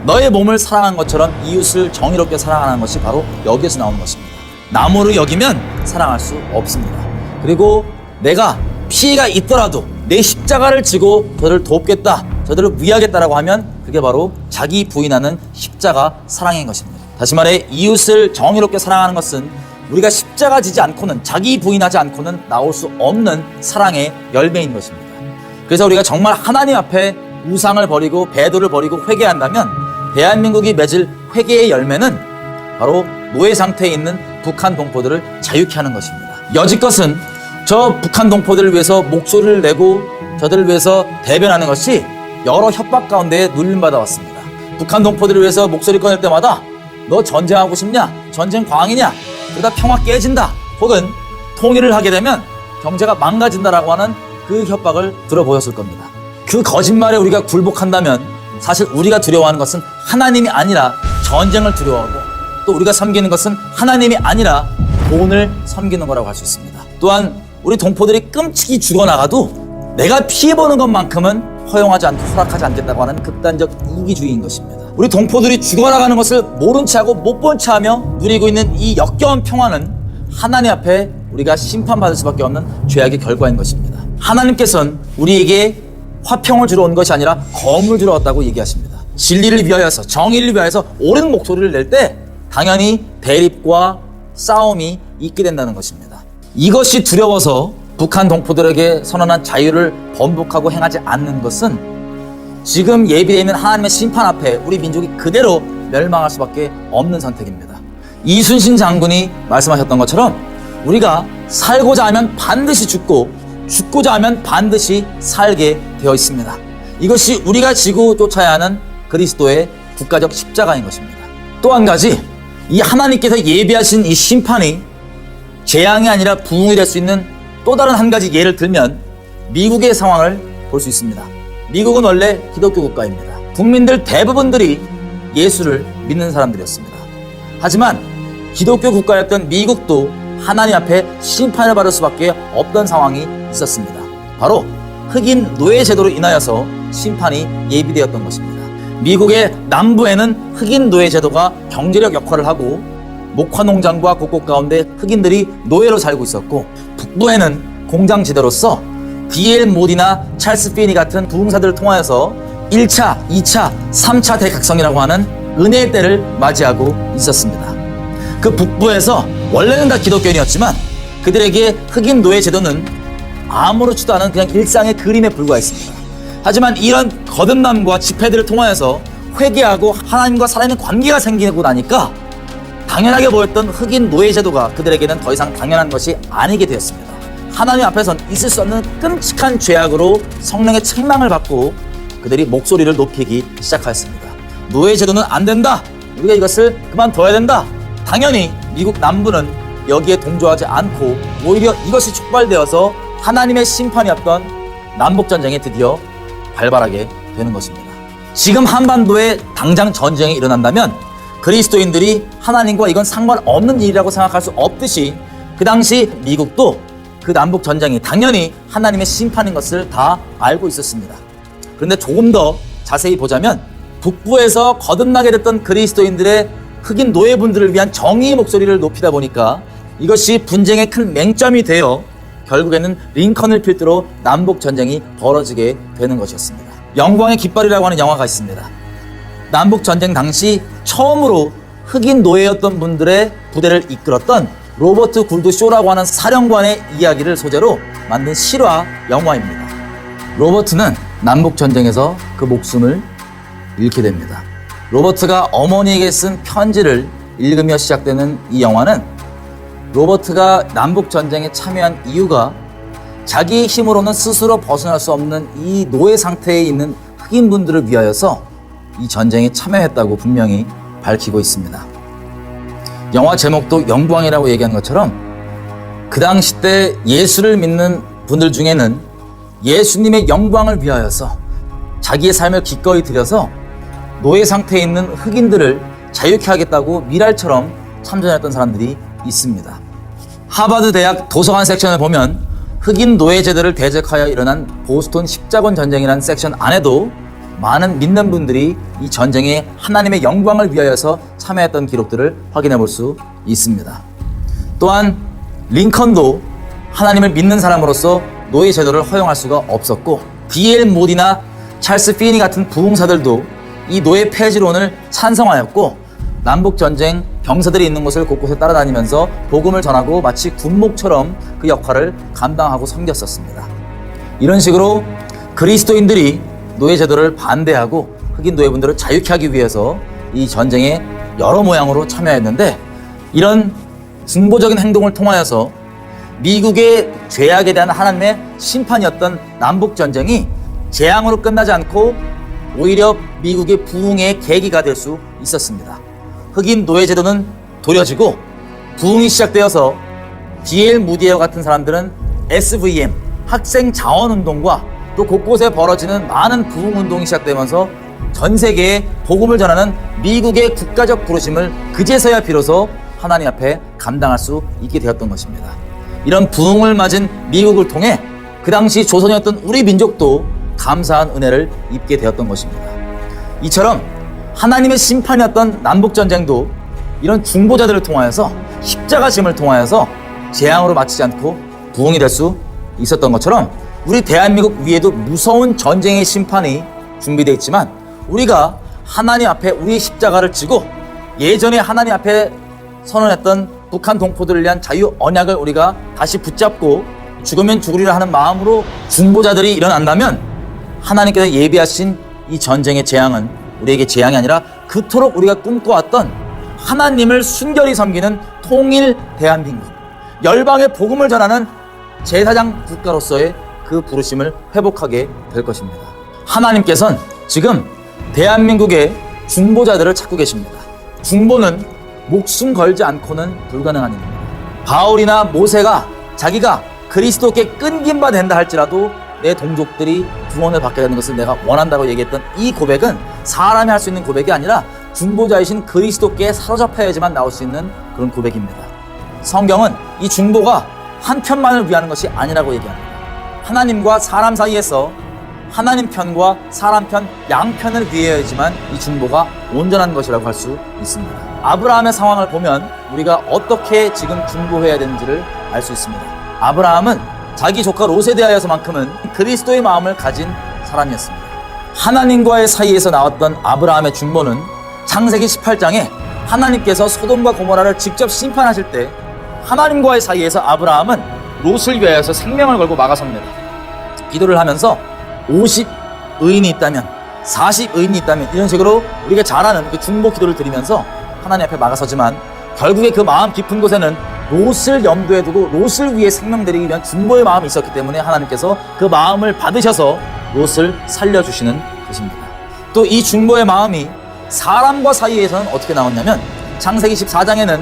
너의 몸을 사랑한 것처럼 이웃을 정의롭게 사랑하는 것이 바로 여기에서 나오는 것입니다. 남으로 여기면 사랑할 수 없습니다. 그리고 내가 피해가 있더라도 내 십자가를 지고 저들을 돕겠다, 저들을 위하겠다라고 하면 그게 바로 자기 부인하는 십자가 사랑인 것입니다. 다시 말해 이웃을 정의롭게 사랑하는 것은 우리가 십자가 지지 않고는 자기 부인하지 않고는 나올 수 없는 사랑의 열매인 것입니다. 그래서 우리가 정말 하나님 앞에 우상을 버리고 배도를 버리고 회개한다면 대한민국이 맺을 회개의 열매는 바로 노예 상태에 있는 북한 동포들을 자유케 하는 것입니다. 여지껏은 저 북한 동포들을 위해서 목소리를 내고 저들을 위해서 대변하는 것이 여러 협박 가운데 눌림받아 왔습니다. 북한 동포들을 위해서 목소리 꺼낼 때마다 너 전쟁하고 싶냐? 전쟁 광이냐? 그러다 평화 깨진다. 혹은 통일을 하게 되면 경제가 망가진다라고 하는 그 협박을 들어보였을 겁니다. 그 거짓말에 우리가 굴복한다면 사실 우리가 두려워하는 것은 하나님이 아니라 전쟁을 두려워하고 또 우리가 섬기는 것은 하나님이 아니라 돈을 섬기는 거라고 할 수 있습니다. 또한 우리 동포들이 끔찍이 죽어나가도 내가 피해보는 것만큼은 허용하지 않고 허락하지 않겠다고 하는 극단적 이기주의인 것입니다. 우리 동포들이 죽어나가는 것을 모른 채하고 못 본 채하며 누리고 있는 이 역겨운 평화는 하나님 앞에 우리가 심판받을 수밖에 없는 죄악의 결과인 것입니다. 하나님께서는 우리에게 화평을 주러 온 것이 아니라 검을 주러 왔다고 얘기하십니다. 진리를 위하여서, 정의를 위하여서 옳은 목소리를 낼 때 당연히 대립과 싸움이 있게 된다는 것입니다. 이것이 두려워서 북한 동포들에게 선언한 자유를 번복하고 행하지 않는 것은 지금 예비되어 있는 하나님의 심판 앞에 우리 민족이 그대로 멸망할 수밖에 없는 선택입니다. 이순신 장군이 말씀하셨던 것처럼 우리가 살고자 하면 반드시 죽고 죽고자 하면 반드시 살게 되어 있습니다. 이것이 우리가 지고 쫓아야 하는 그리스도의 국가적 십자가인 것입니다. 또 한 가지, 이 하나님께서 예비하신 이 심판이 재앙이 아니라 부흥이 될 수 있는 또 다른 한 가지 예를 들면 미국의 상황을 볼 수 있습니다. 미국은 원래 기독교 국가입니다. 국민들 대부분들이 예수를 믿는 사람들이었습니다. 하지만 기독교 국가였던 미국도 하나님 앞에 심판을 받을 수밖에 없던 상황이 있었습니다. 바로 흑인 노예 제도로 인하여서 심판이 예비되었던 것입니다. 미국의 남부에는 흑인 노예 제도가 경제력 역할을 하고 목화 농장과 곳곳 가운데 흑인들이 노예로 살고 있었고, 북부에는 공장 지대로서 D.L. 모디나 찰스 피니 같은 부흥사들을 통하여서 1차, 2차, 3차 대각성이라고 하는 은혜의 때를 맞이하고 있었습니다. 그 북부에서 원래는 다 기독교인이었지만 그들에게 흑인 노예 제도는 아무렇지도 않은 그냥 일상의 그림에 불과했습니다. 하지만 이런 거듭남과 집회들을 통하여서 회개하고 하나님과 살아있는 관계가 생기고 나니까 당연하게 보였던 흑인 노예 제도가 그들에게는 더 이상 당연한 것이 아니게 되었습니다. 하나님 앞에선 있을 수 없는 끔찍한 죄악으로 성령의 책망을 받고 그들이 목소리를 높이기 시작하였습니다. 노예 제도는 안 된다. 우리가 이것을 그만둬야 된다. 당연히 미국 남부는 여기에 동조하지 않고 오히려 이것이 촉발되어서 하나님의 심판이었던 남북전쟁이 드디어 발발하게 되는 것입니다. 지금 한반도에 당장 전쟁이 일어난다면 그리스도인들이 하나님과 이건 상관없는 일이라고 생각할 수 없듯이 그 당시 미국도 그 남북 전쟁이 당연히 하나님의 심판인 것을 다 알고 있었습니다. 그런데 조금 더 자세히 보자면 북부에서 거듭나게 됐던 그리스도인들의 흑인 노예분들을 위한 정의의 목소리를 높이다 보니까 이것이 분쟁의 큰 맹점이 되어 결국에는 링컨을 필두로 남북 전쟁이 벌어지게 되는 것이었습니다. 영광의 깃발이라고 하는 영화가 있습니다. 남북 전쟁 당시 처음으로 흑인 노예였던 분들의 부대를 이끌었던 로버트 굴드 쇼라고 하는 사령관의 이야기를 소재로 만든 실화 영화입니다. 로버트는 남북 전쟁에서 그 목숨을 잃게 됩니다. 로버트가 어머니에게 쓴 편지를 읽으며 시작되는 이 영화는 로버트가 남북 전쟁에 참여한 이유가 자기의 힘으로는 스스로 벗어날 수 없는 이 노예 상태에 있는 흑인분들을 위하여서 이 전쟁에 참여했다고 분명히 밝히고 있습니다. 영화 제목도 영광이라고 얘기한 것처럼 그 당시 때 예수를 믿는 분들 중에는 예수님의 영광을 위하여서 자기의 삶을 기꺼이 들여서 노예 상태에 있는 흑인들을 자유케 하겠다고 미랄처럼 참전했던 사람들이 있습니다. 하버드 대학 도서관 섹션을 보면 흑인 노예 제도를 대적하여 일어난 보스턴 십자군 전쟁이라는 섹션 안에도 많은 믿는 분들이 이 전쟁에 하나님의 영광을 위하여서 참여했던 기록들을 확인해 볼 수 있습니다. 또한 링컨도 하나님을 믿는 사람으로서 노예 제도를 허용할 수가 없었고, D.L. 모디나 찰스 피니 같은 부흥사들도 이 노예 폐지론을 찬성하였고, 남북전쟁 병사들이 있는 곳을 곳곳에 따라다니면서 복음을 전하고 마치 군목처럼 그 역할을 감당하고 섬겼었습니다. 이런 식으로 그리스도인들이 노예 제도를 반대하고 흑인 노예분들을 자유케 하기 위해서 이 전쟁에 여러 모양으로 참여했는데, 이런 증보적인 행동을 통하여서 미국의 죄악에 대한 하나님의 심판이었던 남북전쟁이 재앙으로 끝나지 않고 오히려 미국의 부흥의 계기가 될 수 있었습니다. 흑인 노예 제도는 도려지고 부흥이 시작되어서 D.L. 무디와 같은 사람들은 SVM, 학생 자원운동과 또 곳곳에 벌어지는 많은 부흥운동이 시작되면서 전 세계에 복음을 전하는 미국의 국가적 부르심을 그제서야 비로소 하나님 앞에 감당할 수 있게 되었던 것입니다. 이런 부흥을 맞은 미국을 통해 그 당시 조선이었던 우리 민족도 감사한 은혜를 입게 되었던 것입니다. 이처럼 하나님의 심판이었던 남북전쟁도 이런 중보자들을 통하여서 십자가 짐을 통하여서 재앙으로 마치지 않고 부흥이 될 수 있었던 것처럼 우리 대한민국 위에도 무서운 전쟁의 심판이 준비되어 있지만 우리가 하나님 앞에 우리의 십자가를 지고 예전에 하나님 앞에 선언했던 북한 동포들을 위한 자유 언약을 우리가 다시 붙잡고 죽으면 죽으리라 하는 마음으로 중보자들이 일어난다면 하나님께서 예비하신 이 전쟁의 재앙은 우리에게 재앙이 아니라 그토록 우리가 꿈꿔왔던 하나님을 순결히 섬기는 통일 대한민국, 열방의 복음을 전하는 제사장 국가로서의 그 부르심을 회복하게 될 것입니다. 하나님께서는 지금 대한민국의 중보자들을 찾고 계십니다. 중보는 목숨 걸지 않고는 불가능한 일입니다. 바울이나 모세가 자기가 그리스도께 끊긴 바 된다 할지라도 내 동족들이 구원을 받게 되는 것을 내가 원한다고 얘기했던 이 고백은 사람이 할 수 있는 고백이 아니라 중보자이신 그리스도께 사로잡혀야지만 나올 수 있는 그런 고백입니다. 성경은 이 중보가 한 편만을 위하는 것이 아니라고 얘기합니다. 하나님과 사람 사이에서 하나님 편과 사람 편 양편을 위해야지만 이 중보가 온전한 것이라고 할 수 있습니다. 아브라함의 상황을 보면 우리가 어떻게 지금 중보해야 되는지를 알 수 있습니다. 아브라함은 자기 조카 롯에 대하여서만큼은 그리스도의 마음을 가진 사람이었습니다. 하나님과의 사이에서 나왔던 아브라함의 중보는 창세기 18장에 하나님께서 소돔과 고모라를 직접 심판하실 때 하나님과의 사이에서 아브라함은 롯을 위하여서 생명을 걸고 막아섭니다. 기도를 하면서 50의인이 있다면 40의인이 있다면 이런 식으로 우리가 잘 아는 그 중보 기도를 드리면서 하나님 앞에 막아서지만 결국에 그 마음 깊은 곳에는 롯을 염두에 두고 롯을 위해 생명 드리기 위한 중보의 마음이 있었기 때문에 하나님께서 그 마음을 받으셔서 롯을 살려주시는 것입니다. 또 이 중보의 마음이 사람과 사이에서는 어떻게 나왔냐면 창세기 14장에는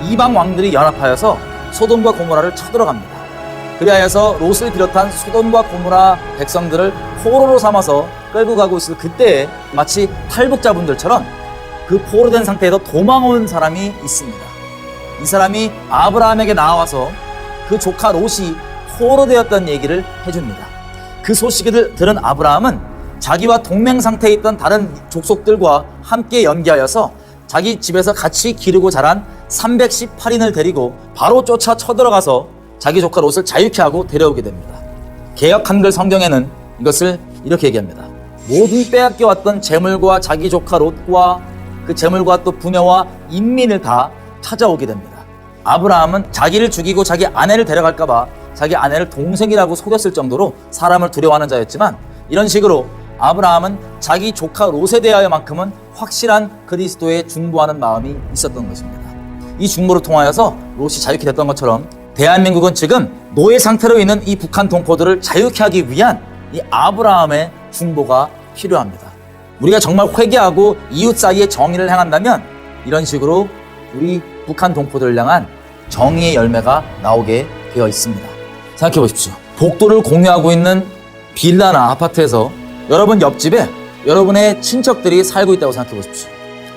이방 왕들이 연합하여서 소돔과 고모라를 쳐들어갑니다. 그리하여서 롯을 비롯한 소돔과 고모라 백성들을 포로로 삼아서 끌고 가고 있을 그때에 마치 탈북자분들처럼 그 포로된 상태에서 도망온 사람이 있습니다. 이 사람이 아브라함에게 나와서 그 조카 롯이 포로되었다는 얘기를 해줍니다. 그 소식을 들은 아브라함은 자기와 동맹 상태에 있던 다른 족속들과 함께 연기하여서 자기 집에서 같이 기르고 자란 318인을 데리고 바로 쫓아 쳐들어가서 자기 조카 롯을 자유케 하고 데려오게 됩니다. 개역 한글 성경에는 이것을 이렇게 얘기합니다. 모든 빼앗겨왔던 재물과 자기 조카 롯과 그 재물과 또 부녀와 인민을 다 찾아오게 됩니다. 아브라함은 자기를 죽이고 자기 아내를 데려갈까봐 자기 아내를 동생이라고 속였을 정도로 사람을 두려워하는 자였지만 이런 식으로 아브라함은 자기 조카 롯에 대하여만큼은 확실한 그리스도에 중보하는 마음이 있었던 것입니다. 이 중보를 통하여서 롯이 자유케 됐던 것처럼 대한민국은 지금 노예 상태로 있는 이 북한 동포들을 자유케 하기 위한 이 아브라함의 중보가 필요합니다. 우리가 정말 회개하고 이웃 사이에 정의를 행한다면 이런 식으로 우리 북한 동포들을 향한 정의의 열매가 나오게 되어 있습니다. 생각해 보십시오. 복도를 공유하고 있는 빌라나 아파트에서 여러분 옆집에 여러분의 친척들이 살고 있다고 생각해 보십시오.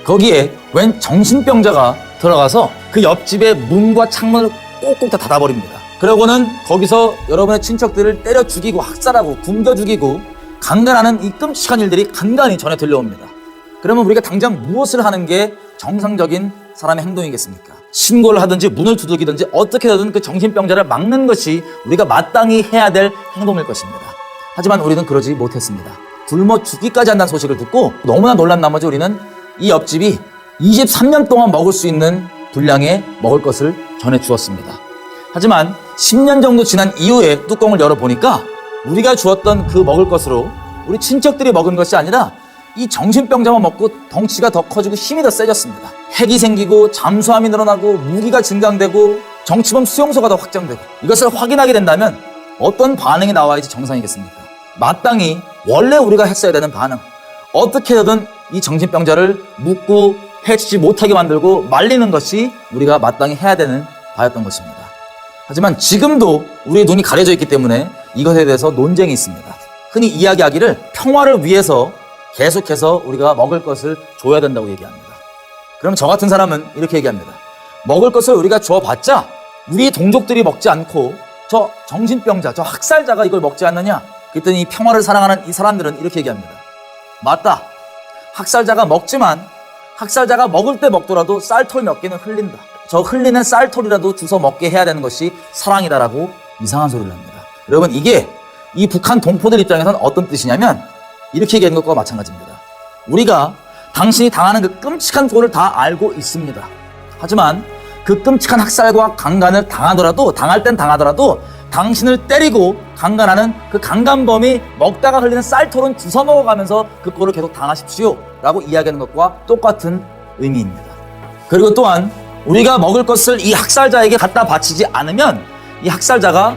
거기에 웬 정신병자가 들어가서 그 옆집의 문과 창문을 꼭꼭 다 닫아버립니다. 그러고는 거기서 여러분의 친척들을 때려 죽이고 학살하고 굶겨 죽이고 강간하는 이 끔찍한 일들이 간간히 전해 들려옵니다. 그러면 우리가 당장 무엇을 하는 게 정상적인 사람의 행동이겠습니까? 신고를 하든지 문을 두들기든지 어떻게 하든 그 정신병자를 막는 것이 우리가 마땅히 해야 될 행동일 것입니다. 하지만 우리는 그러지 못했습니다. 굶어 죽기까지 한다는 소식을 듣고 너무나 놀란 나머지 우리는 이 옆집이 23년 동안 먹을 수 있는 분량의 먹을 것을 전해 주었습니다. 하지만 10년 정도 지난 이후에 뚜껑을 열어보니까 우리가 주었던 그 먹을 것으로 우리 친척들이 먹은 것이 아니라 이 정신병자만 먹고 덩치가 더 커지고 힘이 더 세졌습니다. 핵이 생기고 잠수함이 늘어나고 무기가 증강되고 정치범 수용소가 더 확장되고 이것을 확인하게 된다면 어떤 반응이 나와야지 정상이겠습니까? 마땅히 원래 우리가 했어야 되는 반응. 어떻게든 이 정신병자를 묶고 해치지 못하게 만들고 말리는 것이 우리가 마땅히 해야 되는 바였던 것입니다. 하지만 지금도 우리의 눈이 가려져 있기 때문에 이것에 대해서 논쟁이 있습니다. 흔히 이야기하기를 평화를 위해서 계속해서 우리가 먹을 것을 줘야 된다고 얘기합니다. 그럼 저 같은 사람은 이렇게 얘기합니다. 먹을 것을 우리가 줘봤자 우리 동족들이 먹지 않고 저 정신병자, 저 학살자가 이걸 먹지 않느냐? 그랬더니 이 평화를 사랑하는 이 사람들은 이렇게 얘기합니다. 맞다. 학살자가 먹지만 학살자가 먹을 때 먹더라도 쌀톨 몇 개는 흘린다. 저 흘리는 쌀토리라도 주워 먹게 해야 되는 것이 사랑이다라고 이상한 소리를 합니다. 여러분, 이게 이 북한 동포들 입장에서는 어떤 뜻이냐면 이렇게 얘기하는 것과 마찬가지입니다. 우리가 당신이 당하는 그 끔찍한 꼴을 다 알고 있습니다. 하지만 그 끔찍한 학살과 강간을 당할 땐 당하더라도 당신을 때리고 강간하는 그 강간범이 먹다가 흘리는 쌀토론 주워 먹어가면서 그 꼴을 계속 당하십시오 라고 이야기하는 것과 똑같은 의미입니다. 그리고 또한 우리가 먹을 것을 이 학살자에게 갖다 바치지 않으면 이 학살자가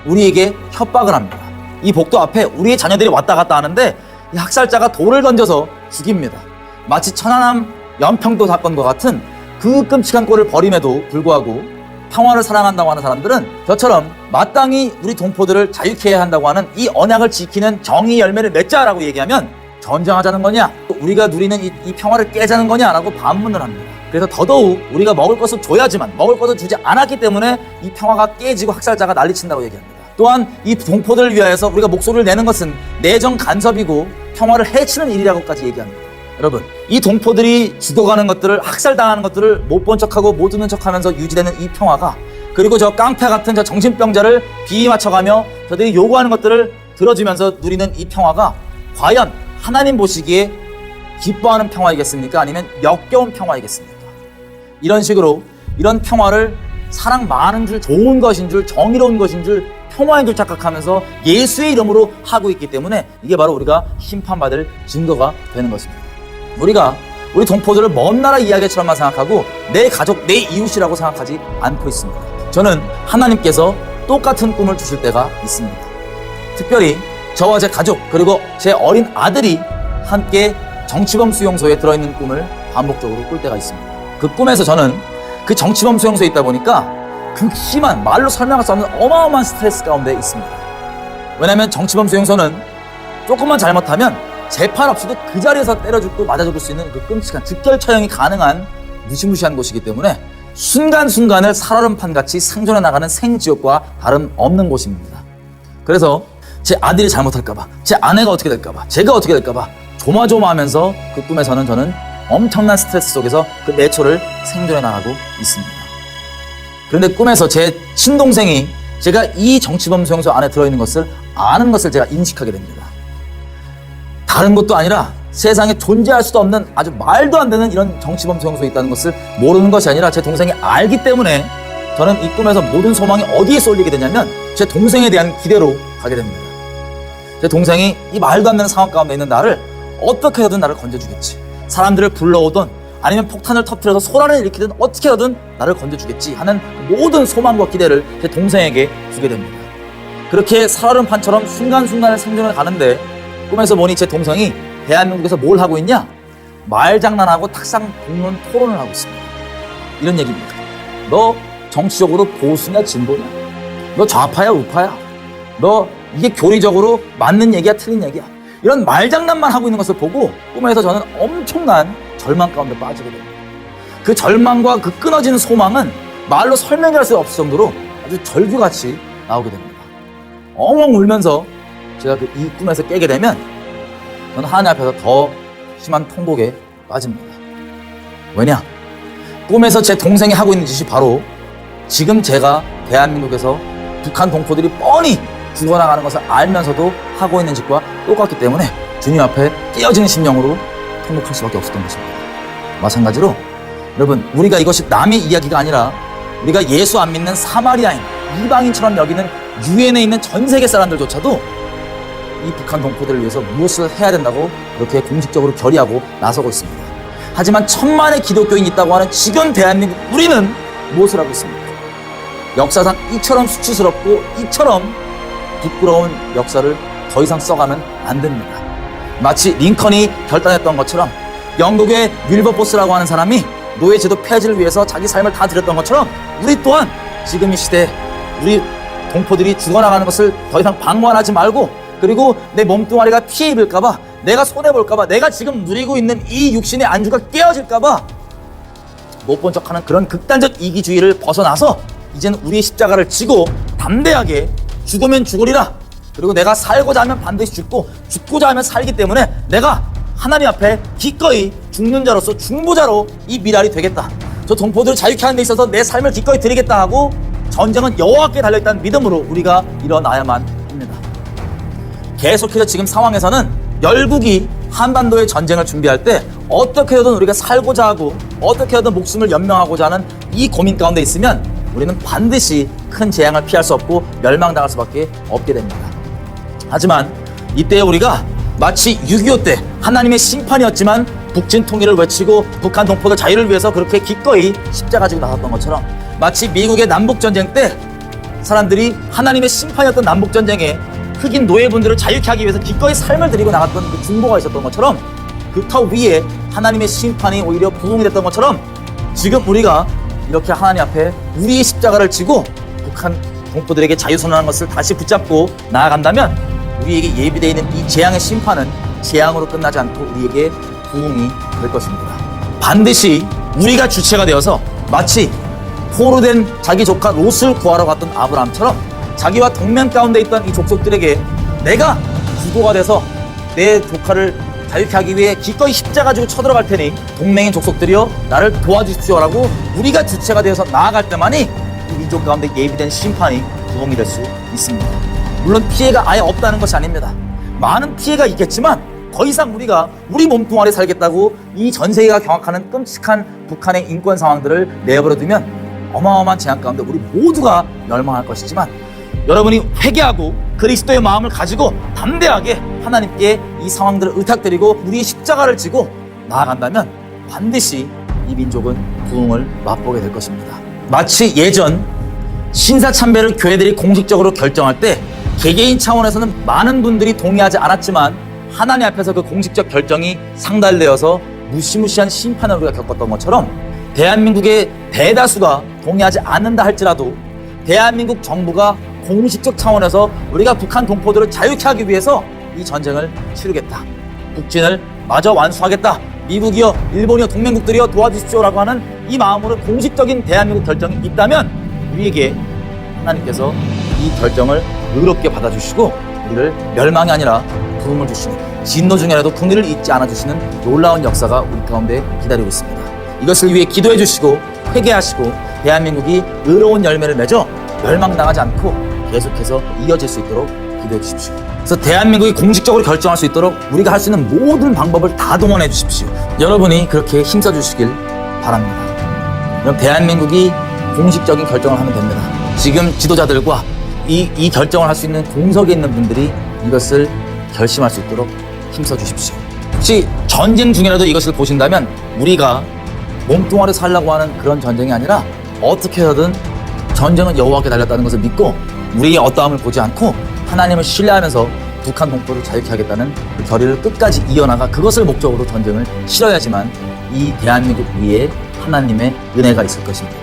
우리에게 협박을 합니다. 이 복도 앞에 우리의 자녀들이 왔다 갔다 하는데 이 학살자가 돌을 던져서 죽입니다. 마치 천안함 연평도 사건과 같은 그 끔찍한 꼴을 벌임에도 불구하고 평화를 사랑한다고 하는 사람들은 저처럼 마땅히 우리 동포들을 자유케 해야 한다고 하는 이 언약을 지키는 정의 열매를 맺자라고 얘기하면 전쟁하자는 거냐, 또 우리가 누리는 이 평화를 깨자는 거냐라고 반문을 합니다. 그래서 더더욱 우리가 먹을 것을 줘야지만 먹을 것을 주지 않았기 때문에 이 평화가 깨지고 학살자가 난리친다고 얘기합니다. 또한 이 동포들을 위하여서 우리가 목소리를 내는 것은 내정 간섭이고 평화를 해치는 일이라고까지 얘기합니다. 여러분, 이 동포들이 죽어가는 것들을, 학살당하는 것들을 못 본 척하고 못 듣는 척하면서 유지되는 이 평화가, 그리고 저 깡패 같은 저 정신병자를 비위 맞춰가며 저들이 요구하는 것들을 들어주면서 누리는 이 평화가 과연 하나님 보시기에 기뻐하는 평화이겠습니까? 아니면 역겨운 평화이겠습니까? 이런 식으로 이런 평화를 사랑 많은 줄, 좋은 것인 줄, 정의로운 것인 줄, 평화인 줄 착각하면서 예수의 이름으로 하고 있기 때문에 이게 바로 우리가 심판받을 증거가 되는 것입니다. 우리가 우리 동포들을 먼 나라 이야기처럼만 생각하고 내 가족, 내 이웃이라고 생각하지 않고 있습니다. 저는 하나님께서 똑같은 꿈을 주실 때가 있습니다. 특별히 저와 제 가족, 그리고 제 어린 아들이 함께 정치범 수용소에 들어있는 꿈을 반복적으로 꿀 때가 있습니다. 그 꿈에서 저는 그 정치범 수용소에 있다 보니까 극심한, 말로 설명할 수 없는 어마어마한 스트레스 가운데 있습니다. 왜냐하면 정치범 수용소는 조금만 잘못하면 재판 없이도 그 자리에서 때려 죽고 맞아 죽을 수 있는 그 끔찍한 즉결 처형이 가능한 무시무시한 곳이기 때문에 순간순간을 살얼음판같이 생존해 나가는 생지옥과 다름없는 곳입니다. 그래서 제 아들이 잘못할까봐, 제 아내가 어떻게 될까봐, 제가 어떻게 될까봐 조마조마하면서 그 꿈에서는 저는 엄청난 스트레스 속에서 그 매초를 생존해 나가고 있습니다. 그런데 꿈에서 제 친동생이 제가 이 정치범 수용소 안에 들어있는 것을 아는 것을 제가 인식하게 됩니다. 다른 것도 아니라 세상에 존재할 수도 없는 아주 말도 안 되는 이런 정치범 수용소에 있다는 것을 모르는 것이 아니라 제 동생이 알기 때문에 저는 이 꿈에서 모든 소망이 어디에 쏠리게 되냐면 제 동생에 대한 기대로 가게 됩니다. 제 동생이 이 말도 안 되는 상황 가운데 있는 나를 어떻게 해서든 나를 건져주겠지, 사람들을 불러오든 아니면 폭탄을 터뜨려서 소란을 일으키든 어떻게 하든 나를 건져주겠지 하는 모든 소망과 기대를 제 동생에게 주게 됩니다. 그렇게 살얼음판처럼 순간순간을 생존해 가는데 꿈에서 보니 제 동생이 대한민국에서 뭘 하고 있냐? 말장난하고 탁상 공론 토론을 하고 있습니다. 이런 얘기입니다. 너 정치적으로 보수냐 진보냐? 너 좌파야 우파야? 너 이게 교리적으로 맞는 얘기야 틀린 얘기야? 이런 말장난만 하고 있는 것을 보고 꿈에서 저는 엄청난 절망 가운데 빠지게 됩니다. 그 절망과 그 끊어지는 소망은 말로 설명할 수 없을 정도로 아주 절규같이 나오게 됩니다. 엉엉 울면서 제가 이 꿈에서 깨게 되면 저는 하나님 앞에서 더 심한 통곡에 빠집니다. 왜냐? 꿈에서 제 동생이 하고 있는 짓이 바로 지금 제가 대한민국에서 북한 동포들이 뻔히 죽어나가는 것을 알면서도 하고 있는 짓과 똑같기 때문에 주님 앞에 깨어지는 심령으로 통곡할 수밖에 없었던 것입니다. 마찬가지로 여러분, 우리가 이것이 남의 이야기가 아니라 우리가 예수 안 믿는 사마리아인, 이방인처럼 여기는 유엔에 있는 전 세계 사람들조차도 이 북한 동포들을 위해서 무엇을 해야 된다고 그렇게 공식적으로 결의하고 나서고 있습니다. 하지만 천만의 기독교인이 있다고 하는 지금 대한민국 우리는 무엇을 하고 있습니까? 역사상 이처럼 수치스럽고 이처럼 부끄러운 역사를 더 이상 써가면 안 됩니다. 마치 링컨이 결단했던 것처럼, 영국의 윌버포스라고 하는 사람이 노예제도 폐지를 위해서 자기 삶을 다 드렸던 것처럼 우리 또한 지금 이 시대에 우리 동포들이 죽어나가는 것을 더 이상 방관하지 말고, 그리고 내 몸뚱아리가 피해 입을까봐, 내가 손해볼까봐, 내가 지금 누리고 있는 이 육신의 안주가 깨어질까봐 못 본 척하는 그런 극단적 이기주의를 벗어나서 이제는 우리의 십자가를 지고 담대하게 죽으면 죽으리라, 그리고 내가 살고자 하면 반드시 죽고 죽고자 하면 살기 때문에 내가 하나님 앞에 기꺼이 죽는 자로서 중보자로 이 미랄이 되겠다, 저 동포들을 자유케 하는 데 있어서 내 삶을 기꺼이 드리겠다 하고 전쟁은 여호와께 달려있다는 믿음으로 우리가 일어나야만 합니다. 계속해서 지금 상황에서는 열국이 한반도의 전쟁을 준비할 때 어떻게든 우리가 살고자 하고 어떻게든 목숨을 연명하고자 하는 이 고민 가운데 있으면 우리는 반드시 큰 재앙을 피할 수 없고 멸망당할 수밖에 없게 됩니다. 하지만 이때 우리가 마치 6.25 때 하나님의 심판이었지만 북진 통일을 외치고 북한 동포들 자유를 위해서 그렇게 기꺼이 십자가 지고 나섰던 것처럼, 마치 미국의 남북전쟁 때 사람들이 하나님의 심판이었던 남북전쟁에 흑인 노예분들을 자유케 하기 위해서 기꺼이 삶을 드리고 나갔던 그 중보가 있었던 것처럼, 그 터 위에 하나님의 심판이 오히려 부흥이 됐던 것처럼, 지금 우리가 이렇게 하나님 앞에 우리의 십자가를 지고 북한 동포들에게 자유 선언하는 것을 다시 붙잡고 나아간다면 우리에게 예비되어 있는 이 재앙의 심판은 재앙으로 끝나지 않고 우리에게 부흥이 될 것입니다. 반드시 우리가 주체가 되어서 마치 포로된 자기 조카 롯을 구하러 갔던 아브라함처럼 자기와 동맹 가운데 있던 이 족속들에게 내가 구도가 돼서 내 조카를 자유케 하기 위해 기꺼이 십자가 지고 쳐들어갈 테니 동맹인 족속들이여 나를 도와주십시오라고 우리가 주체가 되어서 나아갈 때만이 이 민족 가운데 예비된 심판이 부흥이 될 수 있습니다. 물론 피해가 아예 없다는 것이 아닙니다. 많은 피해가 있겠지만 더 이상 우리가 우리 몸통 아래 살겠다고 이 전 세계가 경악하는 끔찍한 북한의 인권 상황들을 내버려 두면 어마어마한 재앙 가운데 우리 모두가 멸망할 것이지만, 여러분이 회개하고 그리스도의 마음을 가지고 담대하게 하나님께 이 상황들을 의탁드리고 우리의 십자가를 지고 나아간다면 반드시 이 민족은 부흥을 맛보게 될 것입니다. 마치 예전 신사참배를 교회들이 공식적으로 결정할 때 개개인 차원에서는 많은 분들이 동의하지 않았지만 하나님 앞에서 그 공식적 결정이 상달되어서 무시무시한 심판을 우리가 겪었던 것처럼, 대한민국의 대다수가 동의하지 않는다 할지라도 대한민국 정부가 공식적 차원에서 우리가 북한 동포들을 자유케 하기 위해서 이 전쟁을 치르겠다, 북진을 마저 완수하겠다, 미국이여 일본이여 동맹국들이여 도와주십시오라고 하는 이 마음으로 공식적인 대한민국 결정이 있다면 우리에게 하나님께서 이 결정을 의롭게 받아주시고 우리를 멸망이 아니라 부흥을 주시는, 진노 중에라도 긍휼을 잊지 않아 주시는 놀라운 역사가 우리 가운데 기다리고 있습니다. 이것을 위해 기도해 주시고 회개하시고 대한민국이 의로운 열매를 맺어 멸망당하지 않고 계속해서 이어질 수 있도록 기도해 주십시오. 그래서 대한민국이 공식적으로 결정할 수 있도록 우리가 할 수 있는 모든 방법을 다 동원해 주십시오. 여러분이 그렇게 힘써 주시길 바랍니다. 그럼 대한민국이 공식적인 결정을 하면 됩니다. 지금 지도자들과 이 결정을 할 수 있는 공석에 있는 분들이 이것을 결심할 수 있도록 힘써 주십시오. 혹시 전쟁 중이라도 이것을 보신다면 우리가 몸뚱아리 살려고 하는 그런 전쟁이 아니라 어떻게 하든 전쟁은 여호와께 달렸다는 것을 믿고 우리의 어떠함을 보지 않고 하나님을 신뢰하면서 북한 동포를 자유케 하겠다는 그 결의를 끝까지 이어나가 그것을 목적으로 전쟁을 치러야지만 이 대한민국 위에 하나님의 은혜가 있을 것입니다.